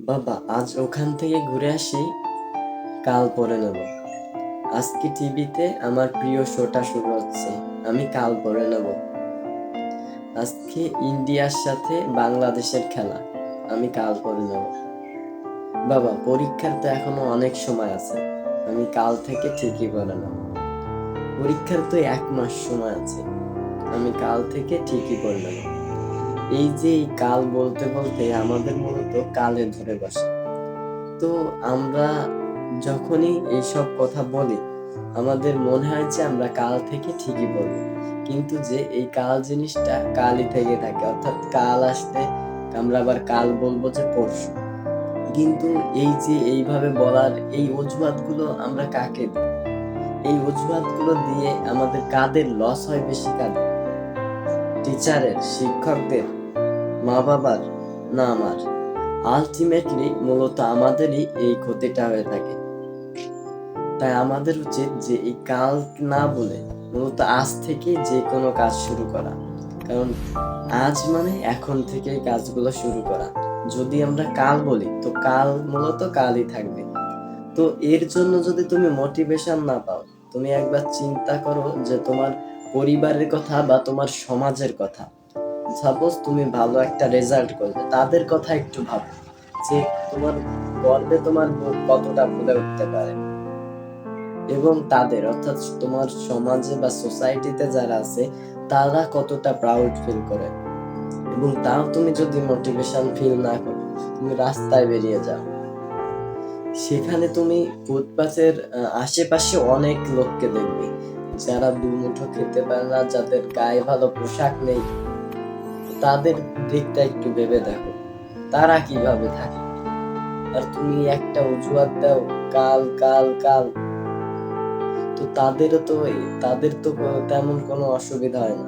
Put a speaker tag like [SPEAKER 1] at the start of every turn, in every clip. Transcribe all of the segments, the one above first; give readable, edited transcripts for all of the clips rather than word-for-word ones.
[SPEAKER 1] বাবা, আজ ওখান থেকে ঘুরে আসি, কাল পড়ে নেব। আজকে টিভিতে আমার প্রিয় শোটা শুরু হচ্ছে, আমি কাল পড়ে নেব। আজকে ইন্ডিয়ার সাথে বাংলাদেশের খেলা, আমি কাল পড়ে নেব। বাবা, পরীক্ষার তো এখনো অনেক সময় আছে, আমি কাল থেকে ঠিকই পড়ে নেব। পরীক্ষার তো 1 মাস সময় আছে, আমি কাল থেকে ঠিকই পড়ে নেব। এই যে এই কাল বলতে বলতে আমাদের মূলত কালে ধরে বসে। তো আমরা যখনই এইসব কথা বলি, আমাদের মনে হয় যে আমরা কাল থেকে ঠিকই বলবো, কিন্তু যে এই কাল জিনিসটা কালই থেকে থাকে, অর্থাৎ কাল আসলে আমরা আবার কাল বলবো যে পরশু। কিন্তু এই যে এইভাবে বলার এই অজুহাতগুলো আমরা কাকে দিই? এই অজুহাতগুলো দিয়ে আমাদের কাদের লস হয় বেশি? কাদের? টিচারের, শিক্ষকদের, মা বাবার, না আমার? আলটিমেটলি মূলত আমাদেরই এই ক্ষতিটা হয়ে থাকে। তাই আমাদের উচিত যে এই কাল না বলে মূলত আজ থেকে যে কোনো কাজ শুরু করা। কারণ আজ মানে এখন থেকেই কাজগুলো শুরু করা। যদি আমরা কাল বলি তো কাল মূলত কালই থাকবে। তো এর জন্য যদি তুমি মোটিভেশন না পাও, তুমি একবার চিন্তা করো যে তোমার পরিবারের কথা বা তোমার সমাজের কথা। সাপোজ তুমি ভালো একটা রেজাল্ট করলে, তাদের কথা একটু ভাবো যে তোমার গর্বে তোমার বুক কতটা ফুলে উঠতে পারে। এবং তাদের, অর্থাৎ তোমার সমাজে বা সোসাইটিতে যারা আছে, তারা কতটা প্রাউড ফিল করে। এবং তাও তুমি যদি মোটিভেশন ফিল না করো, তুমি রাস্তায় বেরিয়ে যাও, সেখানে তুমি ফুটপাথের আশেপাশে অনেক লোককে দেখবে যারা দুমুঠো খেতে পারে না, যাদের গায়ে ভালো পোশাক নেই। তাদের দিকটা একটু ভেবে দেখো, তারা কিভাবে থাকে। আর তুমি একটা অজুহাত দাও, কাল কাল কাল। তো তাদের তো তেমন কোনো অসুবিধা হয় না।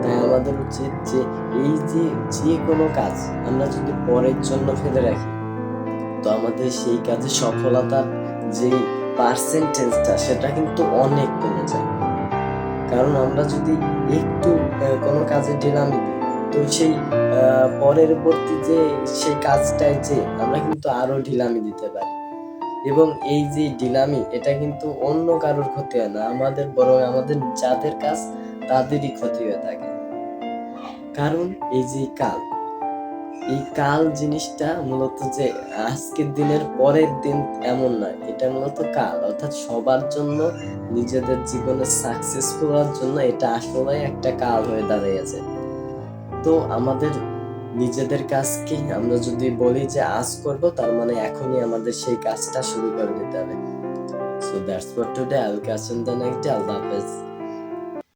[SPEAKER 1] তাই আমাদের উচিত যে এই যে যে কোনো কাজ আমরা যদি পরের জন্য ফেলে রাখি, তো আমাদের সেই কাজে সফলতার যে পার্সেন্টেজটা সেটা কিন্তু অনেক কমে যায়। কারণ আমরা যদি একটু কোনো কাজে ঢিলামি দিই, তো সেই পরবর্তী যে সেই কাজটায় যে আমরা কিন্তু আরো ঢিলামি দিতে পারি। এবং এই যে ঢিলামি, এটা কিন্তু অন্য কারোর ক্ষতি হয় না আমাদের, বরং আমাদের যাদের কাজ তাদেরই ক্ষতি হয়ে থাকে। কারণ এই কাল জিনিসটা মূলত যে আজকের দিনের পরের দিন এমন নয়, এটা মূলত কাল, অর্থাৎ সবার জন্য নিজেদের জীবনে সাকসেসফুল হওয়ার জন্য এটা আসলে একটা কাল হয়ে দাঁড়িয়েছে। তো আমাদের নিজেদের কাজকে আমরা যদি বলি যে আজ করব, তার মানে এখনই আমাদের সেই কাজটা শুরু করে দিতে হবে। So that's for today, I will catch in the next day. Allah হাফেজ।